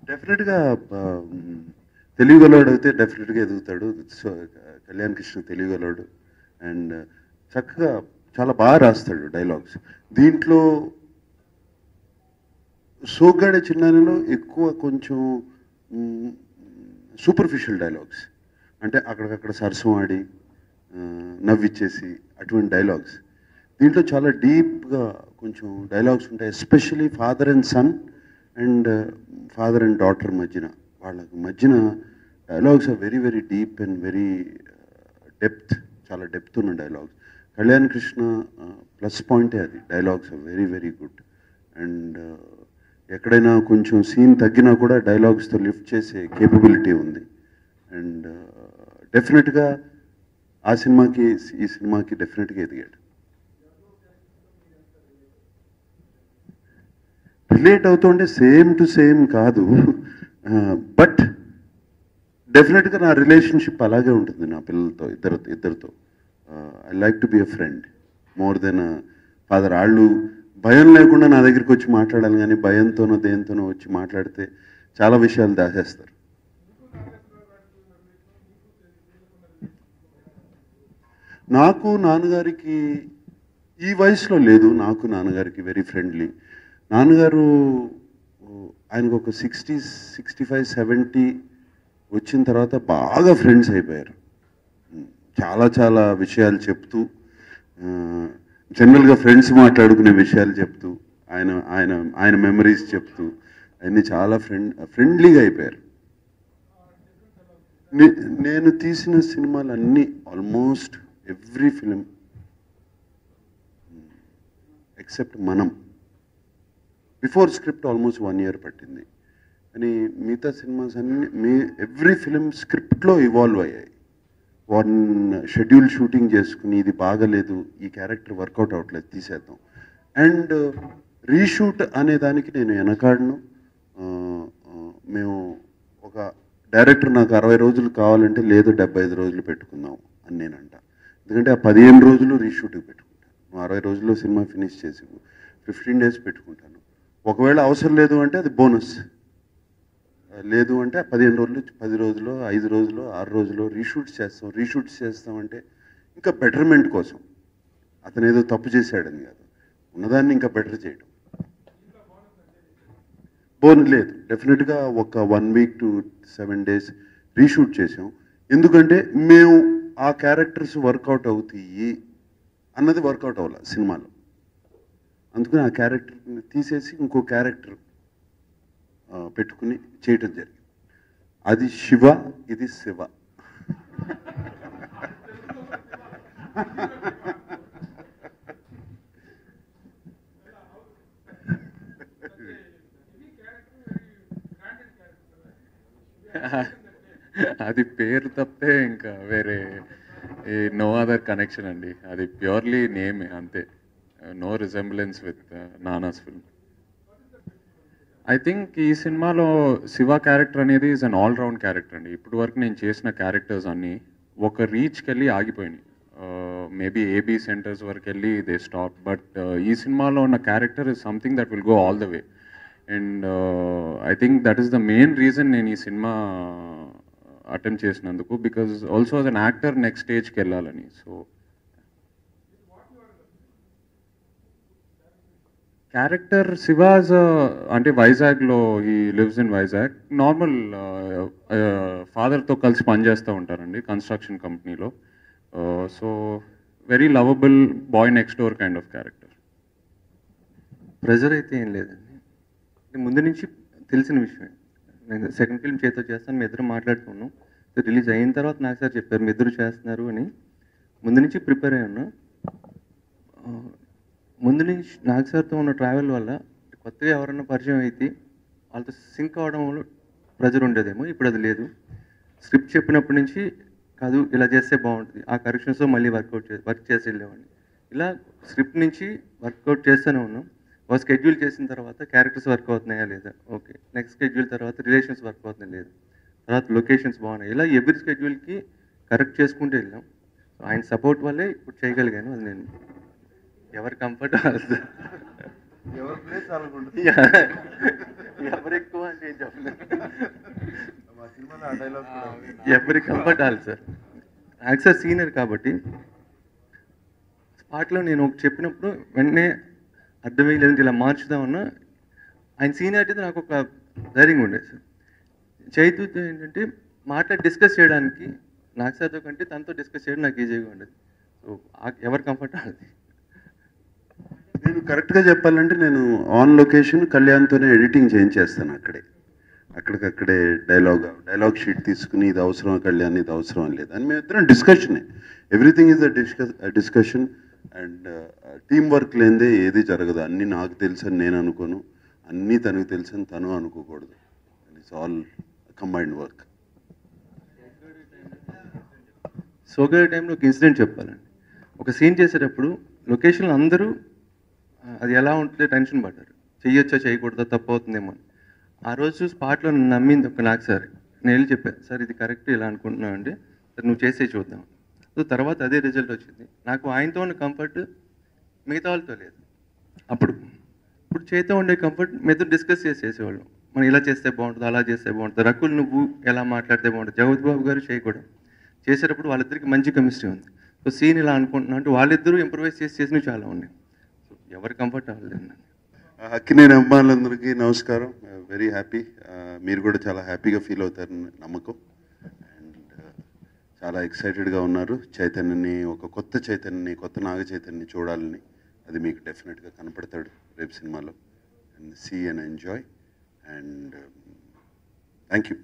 డెఫినెట్గా తెలియగలవాడు అయితే డెఫినెట్గా ఎదుగుతాడు. సో కళ్యాణ్ కృష్ణ తెలియగలవాడు అండ్ చక్కగా చాలా బాగా రాస్తాడు డైలాగ్స్. దీంట్లో సోగ్గాడే చిన్నారిలో ఎక్కువ కొంచెం సూపర్ఫిషియల్ డైలాగ్స్, అంటే అక్కడికక్కడ సరసం ఆడి నవ్విచ్చేసి అటువంటి డైలాగ్స్. దీంట్లో చాలా డీప్గా కొంచెం డైలాగ్స్ ఉంటాయి, especially father and son and father and daughter మధ్యన, వాళ్ళకి మధ్యన dialogues are very very deep and very depth, చాలా డెప్త్ ఉన్న డైలాగ్స్. కళ్యాణ్ కృష్ణ ప్లస్ పాయింటే అది, dialogues are very very good. And ఎక్కడైనా కొంచెం సీన్ తగ్గినా కూడా డైలాగ్స్తో లిఫ్ట్ చేసే కేపబిలిటీ ఉంది. అండ్ డెఫినెట్గా ఆ సినిమాకి ఈ సినిమాకి డెఫినెట్గా ఎదిగాడు. రిలేట్ అవుతుంటే సేమ్ టు సేమ్ కాదు, బట్ డెఫినెట్గా నా రిలేషన్షిప్ అలాగే ఉంటుంది నా పిల్లలతో, ఇద్దరితో. I like to be a friend more than father. వాళ్ళు భయం లేకుండా నా దగ్గరికి వచ్చి మాట్లాడాలి, కానీ భయంతోనో దేంతోనో వచ్చి మాట్లాడితే చాలా విషయాలు దాచేస్తారు. నాకు నాన్నగారికి ఈ వయసులో లేదు, నాకు నాన్నగారికి వెరీ ఫ్రెండ్లీ. నాన్నగారు ఆయనకు ఒక 65-70 వచ్చిన తర్వాత బాగా ఫ్రెండ్స్ అయిపోయారు. చాలా చాలా విషయాలు చెప్తూ, జనరల్గా ఫ్రెండ్స్ మాట్లాడుకునే విషయాలు చెప్తూ, ఆయన ఆయన ఆయన మెమరీస్ చెప్తూ అన్నీ చాలా ఫ్రెండ్లీగా అయిపోయారు. నేను తీసిన సినిమాలన్నీ ఆల్మోస్ట్ ఎవ్రీ ఫిలిం ఎక్సెప్ట్ మనం, బిఫోర్ స్క్రిప్ట్ ఆల్మోస్ట్ 1 year పట్టింది. కానీ మిగతా సినిమాస్ అన్ని ఎవ్రీ ఫిలిం స్క్రిప్ట్లో ఇవాల్వ్ అయ్యాయి. వన్ షెడ్యూల్ షూటింగ్ చేసుకుని ఇది బాగలేదు, ఈ క్యారెక్టర్ వర్కౌట్ అవ్వట్లేదు, తీసేద్దాం. అండ్ రీషూట్ అనే దానికి నేను వెనకాడను. మేము ఒక డైరెక్టర్ నాకు 60 రోజులు కావాలంటే లేదు 75 రోజులు పెట్టుకుందాం అని నేనంట. ఎందుకంటే ఆ 15 రోజులు రీషూట్కి పెట్టుకుంటాను. 60 రోజుల్లో సినిమా ఫినిష్ చేసి 15 days పెట్టుకుంటాను. ఒకవేళ అవసరం లేదు అంటే అది బోనస్, లేదు అంటే 15 రోజులు, 10 రోజులు, 5 రోజులు, 6 రోజులు రీషూట్స్ చేస్తామంటే ఇంకా బెటర్మెంట్ కోసం. అతను ఏదో తప్పు చేశాడని కాదు, ఉన్నదాన్ని ఇంకా బెటర్ చేయడం. లేదు, డెఫినెట్గా ఒక 1 week to 7 days రీషూట్ చేసాం. ఎందుకంటే మేము ఆ క్యారెక్టర్స్ వర్కౌట్ అవుతాయి అన్నది వర్కౌట్ అవ్వాలి సినిమాలో. అందుకని ఆ క్యారెక్టర్ని తీసేసి ఇంకో క్యారెక్టర్ పెట్టుకుని చేయటం జరిగింది. అది శివ, ఇది శివ. అది పేరు తప్పితే ఇంకా వేరే నో అదర్ కనెక్షన్ అండి. అది ప్యూర్లీ నేమే అంతే, నో రిజెంబ్లెన్స్ విత్ నానాస్ ఫిల్మ్. ఐ థింక్ ఈ సినిమాలో శివ క్యారెక్టర్ అనేది ఈజ్ అన్ ఆల్రౌండ్ క్యారెక్టర్ అండి. ఇప్పటి వరకు నేను చేసిన క్యారెక్టర్స్ అన్నీ ఒక రీచ్కి వెళ్ళి ఆగిపోయినాయి. మేబీ ఏబీ సెంటర్స్ వరకు వెళ్ళి దే స్టాప్. బట్ ఈ సినిమాలో ఉన్న character is something that will go all the way. And I think that is the main reason నేను ఈ సినిమా అటెంప్ట్ చేసినందుకు, because also as an actor next స్టేజ్కి వెళ్ళాలని. సో క్యారెక్టర్ శివాజ్ అంటే వైజాగ్లో ఈ లివ్స్ ఇన్ వైజాగ్. నార్మల్ ఫాదర్తో కలిసి పనిచేస్తూ ఉంటారండి కన్స్ట్రక్షన్ కంపెనీలో. So very lovable boy next door kind of character. Pressure అయితే ఏం లేదండి, ముందు నుంచి తెలిసిన విషయమే. నేను సెకండ్ ఫిల్మ్ చేతో చేస్తాను, మీ ఇద్దరు మాట్లాడుకున్నాం. రిలీజ్ అయిన తర్వాత నాకు సార్ చెప్పారు మీ ఇద్దరు చేస్తున్నారు అని. ముందు నుంచి ప్రిపేర్ అయ్యి ఉన్నా. ముందు నుంచి నాగ్ సార్తో ఉన్న ట్రావెల్ వల్ల కొత్తగా ఎవరన్నా పరిచయం అయితే వాళ్ళతో సింక్ అవడం వల్ల ప్రెజర్ ఉండేదేమో, ఇప్పుడు అది లేదు. స్క్రిప్ట్ చెప్పినప్పటి నుంచి కాదు ఇలా చేస్తే బాగుంటుంది, ఆ కరెక్షన్స్తో మళ్ళీ వర్క్ చేసి వెళ్ళేవాడిని. ఇలా స్క్రిప్ట్ నుంచి వర్కౌట్ చేస్తూనే ఉన్నాం. ఒక స్కెడ్యూల్ చేసిన తర్వాత క్యారెక్టర్స్ వర్క్ అవుతున్నాయా లేదా, ఓకే. నెక్స్ట్ స్కెడ్యూల్ తర్వాత రిలేషన్స్ వర్క్ అవుతున్నాయి లేదు, తర్వాత లొకేషన్స్ బాగున్నాయి. ఇలా ఎవ్రీ స్కెడ్యూల్కి కరెక్ట్ చేసుకుంటూ వెళ్ళాం. ఆయన సపోర్ట్ వల్లే ఇప్పుడు చేయగలిగాను. అది నేను ఎవరి కంఫర్ట్ ఎవరి ప్లేస్ అనుకుంటుంది ఎవరు ఎక్కువ అంటే ఏం చెప్పలేదు. మా సినిమాలో ఆ డైలాగ్ కూడా ఎవరి కంఫర్ట్ ఆలి సార్. యాక్టర్ సీనియర్ కాబట్టి స్పాట్లో నేను ఒకటి చెప్పినప్పుడు వెంటనే అర్థమయ్యేది ఇలా మార్చుదామన్నా ఆయన సీనియారిటీతో నాకు ఒక ధైర్యం ఉండేది సార్. చైతూతో ఏంటంటే మాట్లాడి డిస్కస్ చేయడానికి నాకు సార్తో కంటే తనతో డిస్కస్ చేయడం నాకు ఈజీగా ఉండేది. సో ఎవరి కంఫర్ట్ వాళ్ళది. నేను కరెక్ట్గా చెప్పాలంటే నేను ఆన్ లొకేషన్ కళ్యాణ్తోనే ఎడిటింగ్ చేయించేస్తాను అక్కడికక్కడే డైలాగ్ షీట్ తీసుకుని ఇది అవసరం కళ్యాణ్ ఇది అవసరం లేదు అని మేము ఇద్దరం డిస్కషనే. Everything is discussion and team work లేనిదే ఏది జరగదు. అన్నీ నాకు తెలుసు అని నేను అనుకోను, అన్నీ తనకు తెలుసు అని తను అనుకోకూడదు. It's all combined work. సోగర్ టైంలో ఒక ఇన్సిడెంట్ చెప్పాలండి. ఒక సీన్ చేసేటప్పుడు లొకేషన్లో అందరూ అది ఎలా ఉంటుందో టెన్షన్ పడ్డారు, చెయ్యొచ్చా చేయకూడదా తప్పు అవుతుందేమో అని. ఆ రోజు స్పాట్లో నన్ను నమ్మింది ఒక నాకు సార్. నేను వెళ్ళి చెప్పాను, సార్ ఇది కరెక్ట్ ఇలా అనుకుంటున్నావు అంటే సార్ నువ్వు చేసే చూద్దాం. సో తర్వాత అదే రిజల్ట్ వచ్చింది. నాకు ఆయనతో ఉన్న కంఫర్ట్ మిగతా వాళ్ళతో లేదు. ఇప్పుడు చేతితో ఉండే కంఫర్ట్ మీతో డిస్కస్ చేసేవాళ్ళం. మనం ఇలా చేస్తే బాగుంటుంది, అలా చేస్తే బాగుంటుంది, రకుల్ నువ్వు ఎలా మాట్లాడితే బాగుంటుంది, జగత్ బాబు గారు చేయకూడదు. చేసేటప్పుడు వాళ్ళిద్దరికి మంచి కెమిస్ట్రీ ఉంది. సో సీన్ ఇలా అనుకుంటున్నా అంటే వాళ్ళిద్దరూ ఇంప్రవైజ్ చేసినవి చాలా ఉన్నాయి. సో ఎవరి కంఫర్ట్ అవ్వలేదు. అక్కినేని అభిమానులందరికీ నమస్కారం. Very happy. మీరు కూడా చాలా హ్యాపీగా ఫీల్ అవుతారని నమ్మకం. అండ్ చాలా ఎక్సైటెడ్గా ఉన్నారు. చైతన్యని ఒక కొత్త చైతన్యని, కొత్త నాగ చైతన్యని చూడాలని. అది మీకు డెఫినెట్గా కనపడతాడు రేపు సినిమాలో. And see and enjoy and thank you.